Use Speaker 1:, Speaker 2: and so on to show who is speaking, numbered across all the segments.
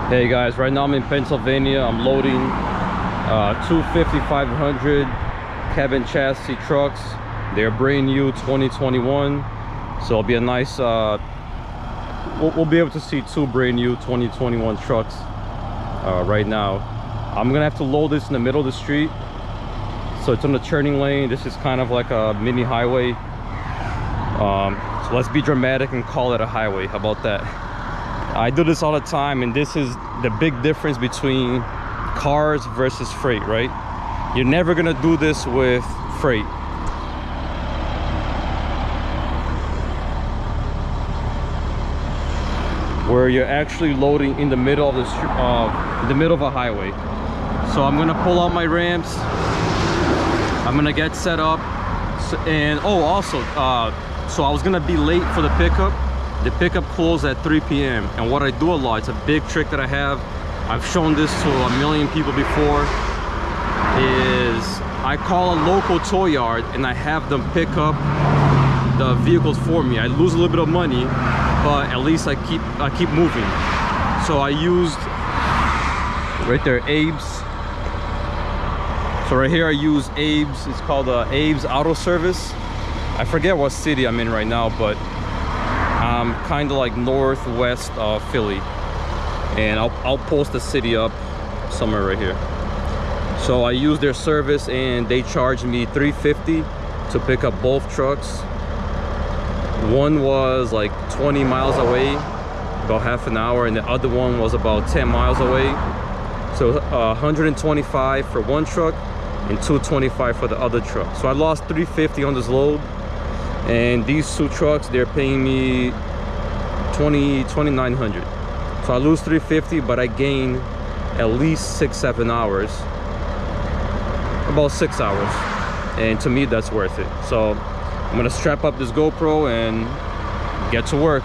Speaker 1: Hey guys, right now I'm in Pennsylvania. I'm loading two 5500 cabin chassis trucks. They're brand new 2021, so it'll be a nice we'll be able to see two brand new 2021 trucks right now. I'm gonna have to load this in the middle of the street, so it's on the turning lane. This is kind of like a mini highway, so let's be dramatic and call it a highway. How about that? I do this all the time, and this is the big difference between cars versus freight, right? You're never gonna do this with freight. Where you're actually loading in the middle of the middle of a highway. So I'm gonna pull out my ramps. I'm gonna get set up, and also, so I was gonna be late for the pickup. The pickup closed at 3 p.m. and what I do a lot, it's a big trick that I have, I've shown this to a million people before, is I call a local tow yard and I have them pick up the vehicles for me. I lose a little bit of money, but at least I keep moving. So I used right there Abe's. So right here I use Abe's. It's called Abe's Auto Service. I forget what city I'm in right now, but I'm kind of like northwest of Philly, and I'll post the city up somewhere right here. So I use their service and they charged me $350 to pick up both trucks. One was like 20 miles away, about half an hour, and the other one was about 10 miles away. So 125 for one truck and 225 for the other truck. So I lost $350 on this load. And these two trucks, they're paying me $2,900. So I lose $350, but I gain at least 6-7 hours, about 6 hours, and to me that's worth it. So I'm gonna strap up this GoPro and get to work.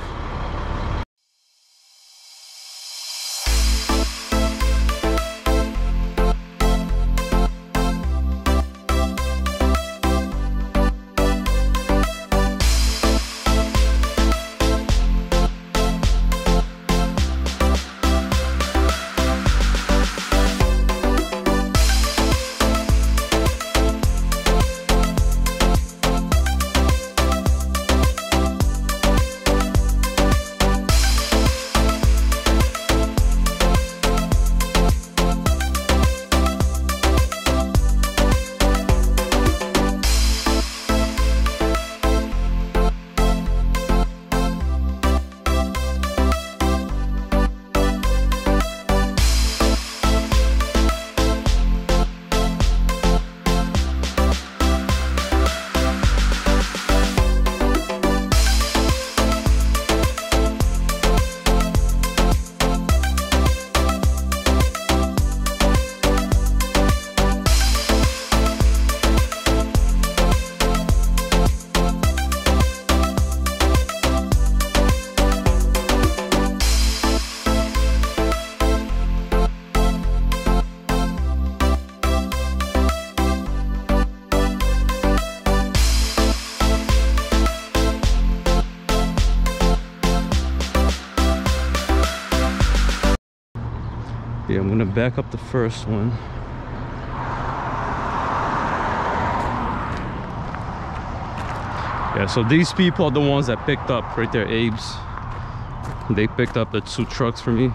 Speaker 1: Yeah, I'm gonna back up the first one. Yeah, so these people are the ones that picked up right there, Abe's. They picked up the two trucks for me.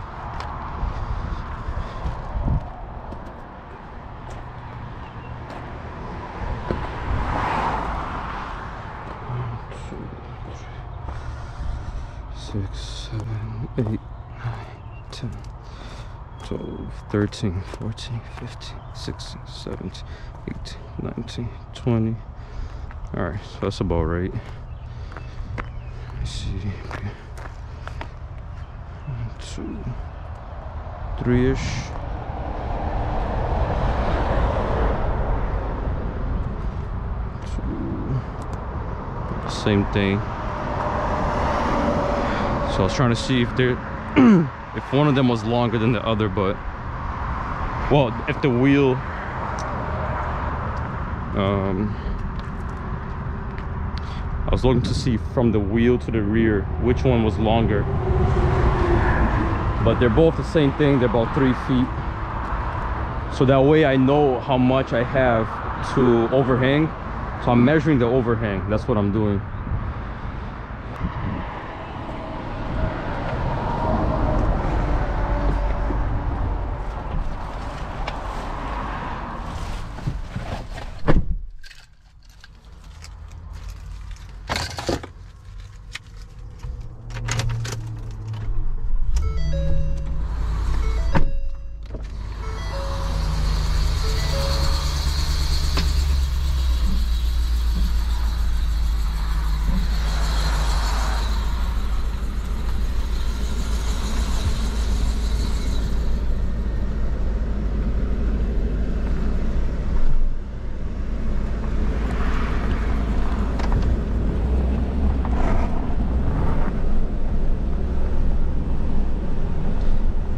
Speaker 1: One, 2, 3, 6, 7, 8, 9, 10. 12, 13, 14, 15, 16, 17, 18, 19, 20. All right, so that's about right. Let's see. 1, 2, 3-ish. Same thing. So I was trying to see if they're if one of them was longer than the other, but well, if the wheel I was looking to see from the wheel to the rear which one was longer. but they're both the same thing. They're about 3 feet, so that way I know how much I have to overhang. So I'm measuring the overhang. That's what I'm doing.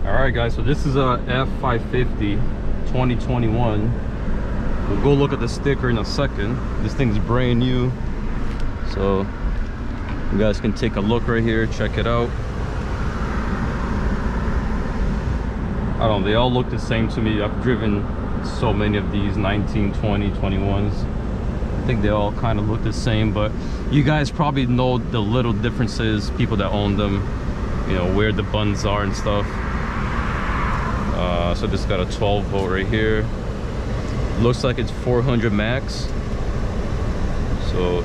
Speaker 1: Alright guys, so this is a F550 2021. We'll go look at the sticker in a second. This thing's brand new, so you guys can take a look right here, check it out. I don't know, they all look the same to me. I've driven so many of these 19, 20, 21s. I think they all kind of look the same, but you guys probably know the little differences, people that own them, you know, where the buttons are and stuff. So this got a 12 volt right here. Looks like it's 400 max. So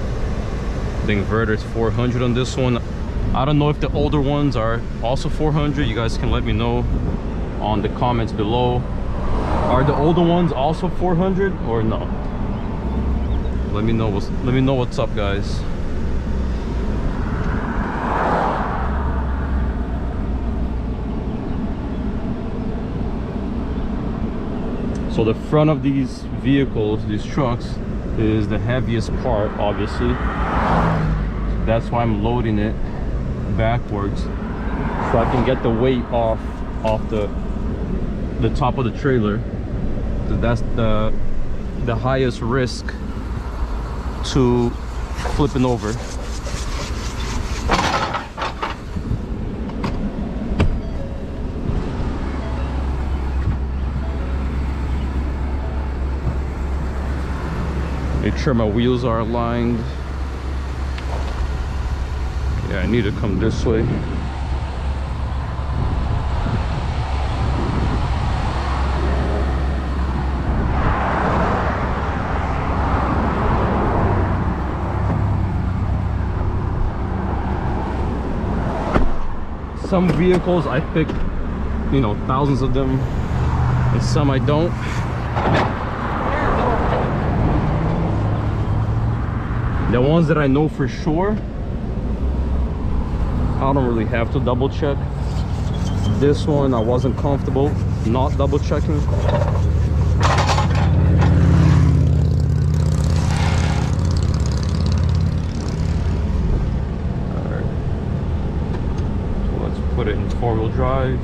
Speaker 1: the inverter is 400 on this one. I don't know if the older ones are also 400. You guys can let me know on the comments below. Are the older ones also 400 or no? Let me know what's up, guys. So the front of these vehicles, these trucks, is the heaviest part, obviously. That's why I'm loading it backwards, so I can get the weight off the top of the trailer. So that's the highest risk to flipping over. Make sure my wheels are aligned. Yeah, I need to come this way. Some vehicles I pick, you know, thousands of them, and some I don't. The ones that I know for sure, I don't really have to double check. This one I wasn't comfortable not double checking. Alright, so let's put it in 4-wheel drive.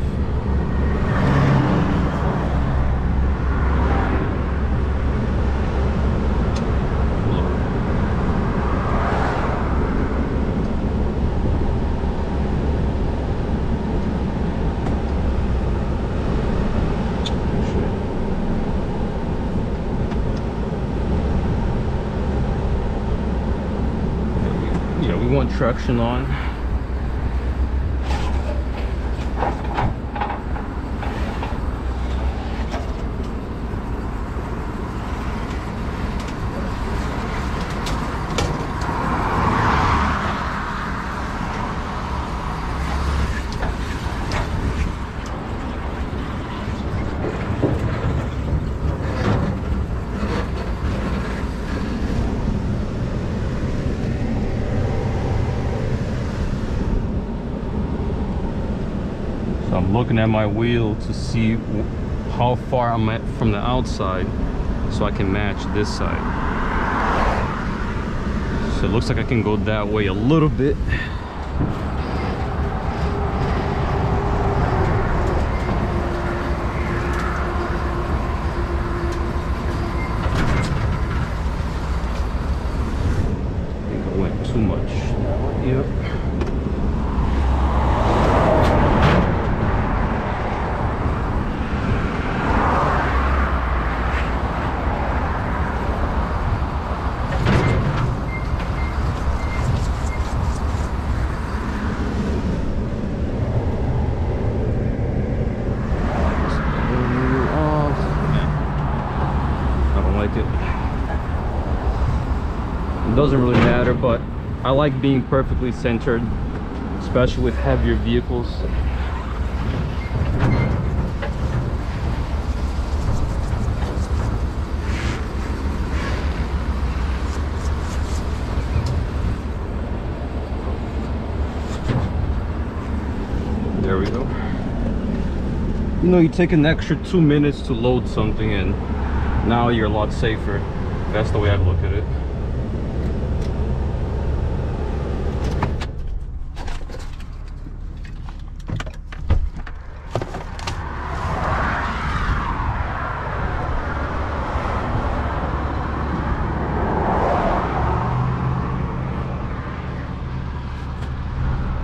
Speaker 1: We want traction on. I'm looking at my wheel to see how far I'm at from the outside, so I can match this side. So it looks like I can go that way a little bit. I think I went too much. Yep. like it. It doesn't really matter, but I like being perfectly centered, especially with heavier vehicles. There we go. You know, you take an extra 2 minutes to load something and now you're a lot safer. That's the way I look at it.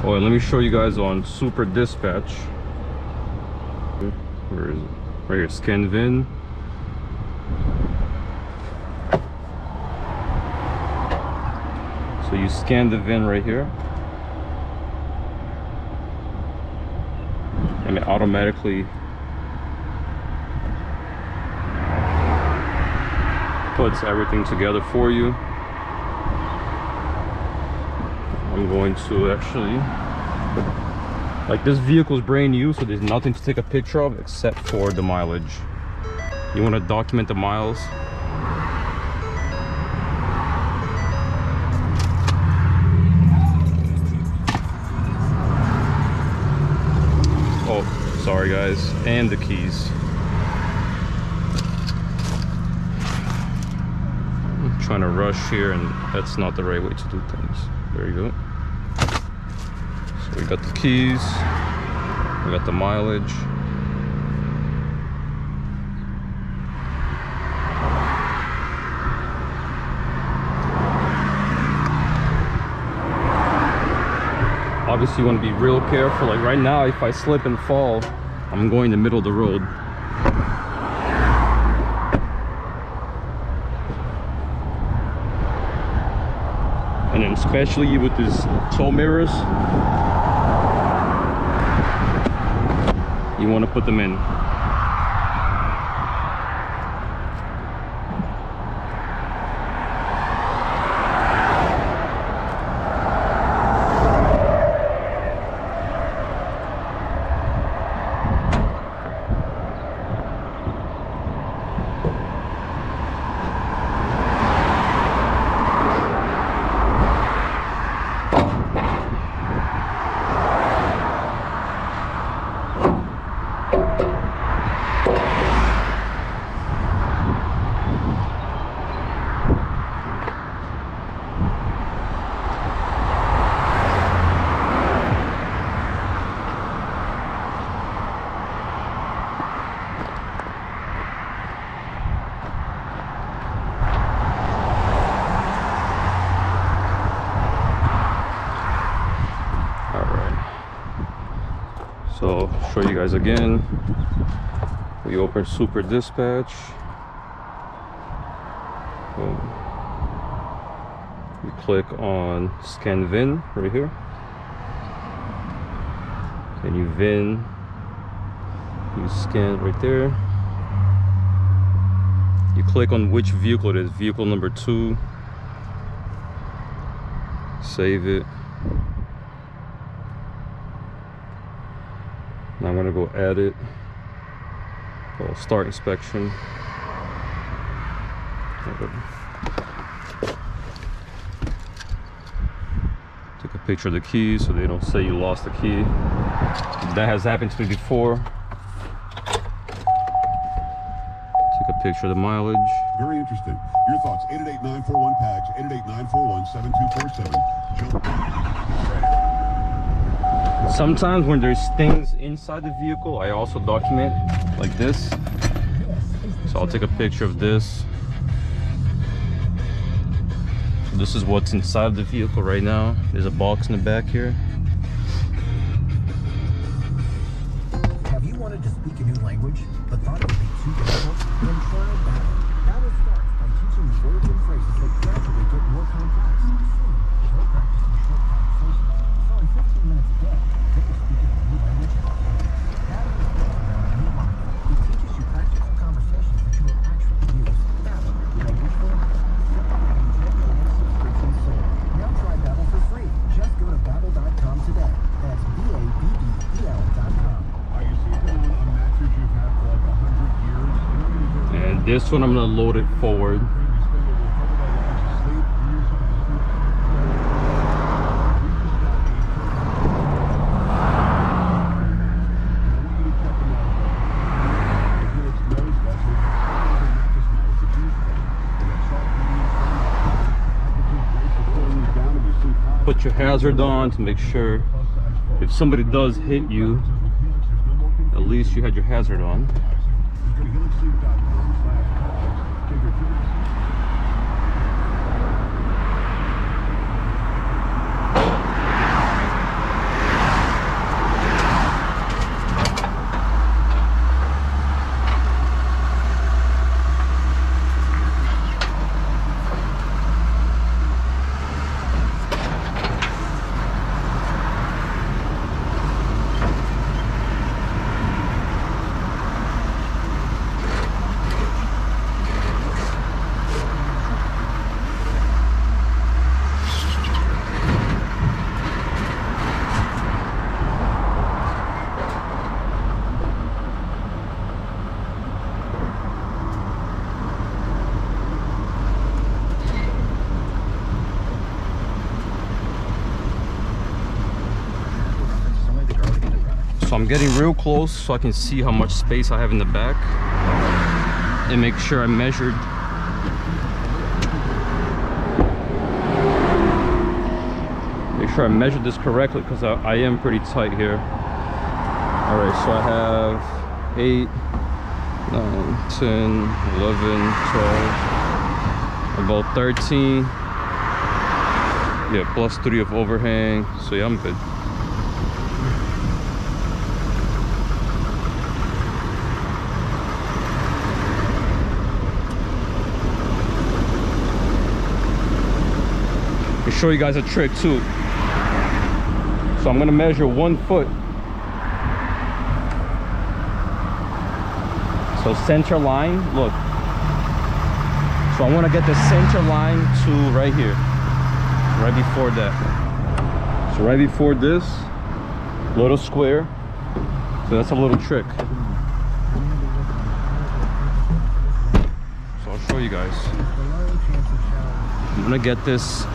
Speaker 1: Oh, and let me show you guys on Super Dispatch. Where is it? Right here, scan VIN. So you scan the VIN right here, and it automatically puts everything together for you. I'm going to actually, like, this vehicle is brand new, so there's nothing to take a picture of except for the mileage. You want to document the miles. Oh, sorry guys, and the keys. I'm trying to rush here, and that's not the right way to do things. There you go. So we got the keys, we got the mileage. Obviously you want to be real careful. Like right now, if I slip and fall, I'm going in the middle of the road. And then especially with these tow mirrors, you want to put them in. So show you guys again. We open Super Dispatch. Boom. You click on scan VIN right here. Then you VIN. You scan right there. You click on which vehicle it is. Vehicle number 2. Save it. Now I'm gonna go edit. I'll start inspection. Take a picture of the key so they don't say you lost the key. That has happened to me before. Take a picture of the mileage.
Speaker 2: Very interesting. Your thoughts, 888-941 PAGS, 888-941-7247.
Speaker 1: Sometimes when there's things inside the vehicle, I also document like this. So I'll take a picture of this. So this is what's inside the vehicle right now. There's a box in the back here.
Speaker 3: Have you wanted to speak a new language, but thought it would be too difficult? Then try Battle. Battle starts by teaching you words and phrases that gradually get more complex. Soon, you'll practice in short conversations. So in 15 minutes a day, they will speak a new language. Battle is built around a new line. It teaches you practical conversations that you will actually use. Battle.
Speaker 1: one I'm gonna load it forward. Put your hazard on to make sure if somebody does hit you, at least you had your hazard on. So I'm getting real close so I can see how much space I have in the back and make sure I measured. Make sure I measured this correctly because I am pretty tight here. All right, so I have 8, 9, 10, 11, 12, about 13. Yeah, plus 3 of overhang. So yeah, I'm good. I'll show you guys a trick too. So I'm gonna measure 1 foot. So center line, look. So I wanna get the center line to right here, right before that. So right before this little square. So that's a little trick. So I'll show you guys. I'm gonna get this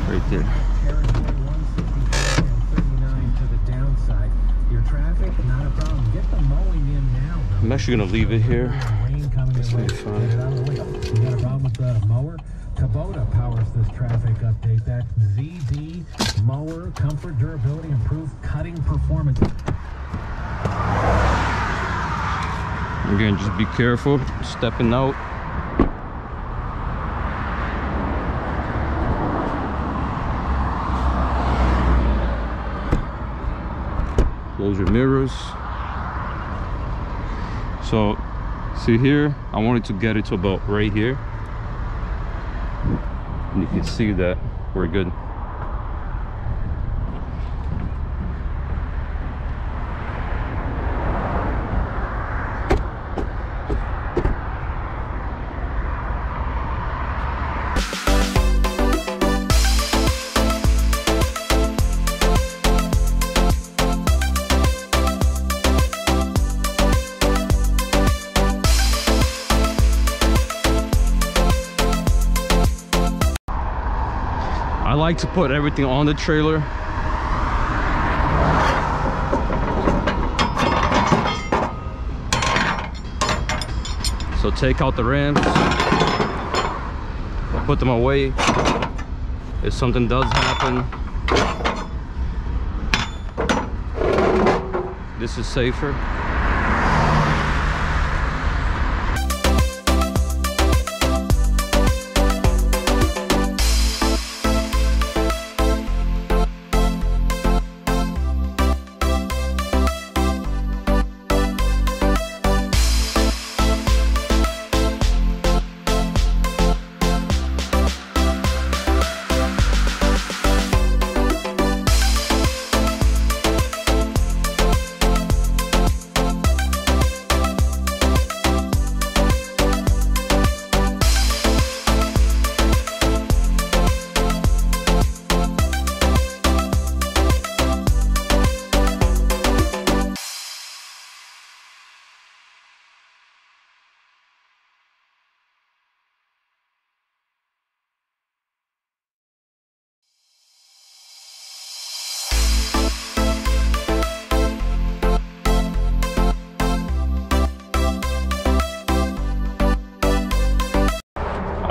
Speaker 1: right there. I'm actually gonna leave it here. This will be fine.
Speaker 3: You got a problem with the mower? Kubota powers this traffic update. That ZD mower, comfort, durability, improved cutting performance.
Speaker 1: Again, just be careful stepping out. Close your mirrors. So see here, I wanted to get it to about right here, and you can see that we're good. I like to put everything on the trailer. So take out the ramps, put them away. If something does happen, this is safer.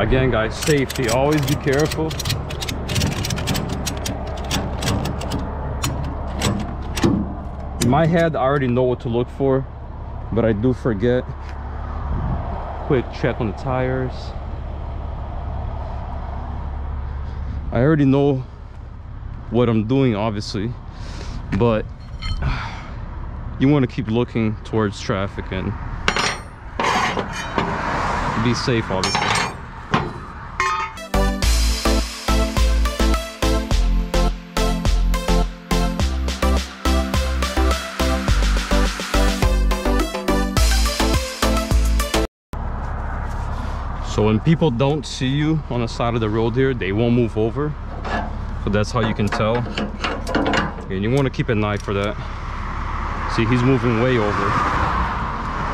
Speaker 1: Again, guys, safety, always be careful. In my head, I already know what to look for, but I do forget. Quick check on the tires. I already know what I'm doing, obviously, but you want to keep looking towards traffic and be safe, obviously. So when people don't see you on the side of the road here, they won't move over. So that's how you can tell. And you want to keep an eye for that. See, he's moving way over.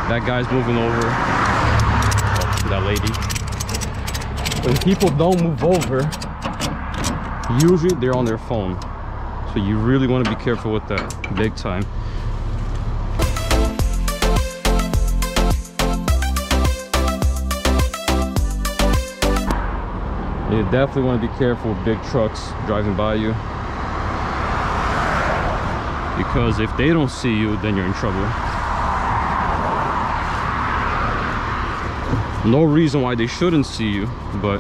Speaker 1: That guy's moving over. Oh, that lady. When people don't move over, usually they're on their phone. So you really want to be careful with that, big time. You definitely want to be careful with big trucks driving by you, because if they don't see you, then you're in trouble. No reason why they shouldn't see you, but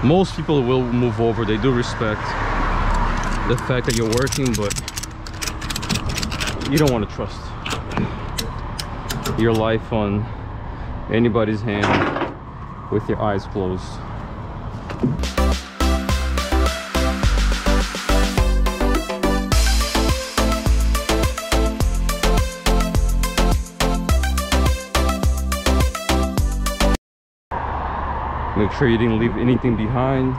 Speaker 1: most people will move over. They do respect the fact that you're working, but you don't want to trust your life on anybody's hand with your eyes closed. Make sure you didn't leave anything behind.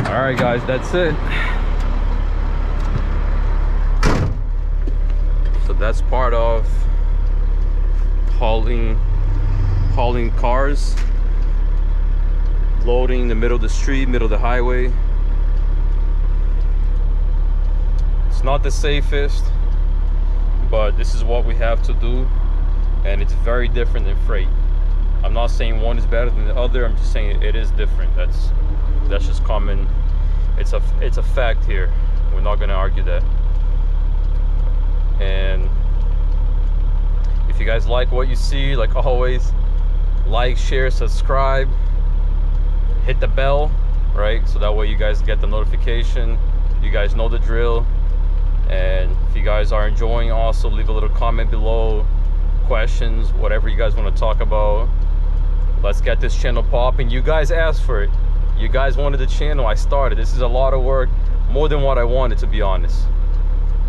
Speaker 1: All right, guys, that's it. So that's part of hauling cars, loading in the middle of the street, middle of the highway. It's not the safest, but this is what we have to do, and it's very different than freight. I'm not saying one is better than the other. I'm just saying it is different. That's just common. It's a fact here. We're not going to argue that. And if you guys like what you see, like always, like, share, subscribe, hit the bell, right? So that way you guys get the notification. You guys know the drill. And if you guys are enjoying, also leave a little comment below, questions, whatever you guys want to talk about. Let's get this channel popping. You guys asked for it. You guys wanted the channel. I started. This is a lot of work, more than what I wanted, to be honest.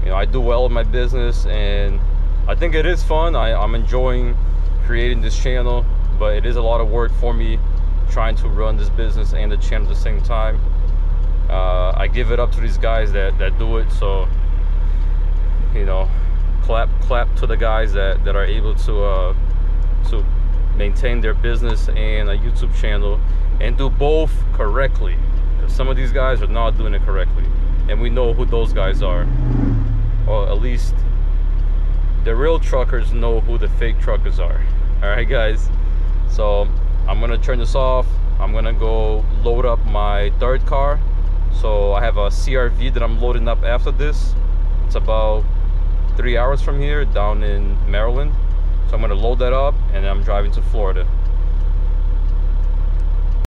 Speaker 1: You know, I do well in my business, and I think it is fun. I'm enjoying creating this channel, but it is a lot of work for me trying to run this business and the channel at the same time. I give it up to these guys that do it. So, you know, clap to the guys that are able to maintain their business and a YouTube channel and do both correctly. Because some of these guys are not doing it correctly, and we know who those guys are, or at least the real truckers know who the fake truckers are. All right, guys, so I'm gonna turn this off. I'm gonna go load up my third car. So I have a CRV that I'm loading up after this. It's about 3 hours from here, down in Maryland. So I'm gonna load that up, and I'm driving to Florida.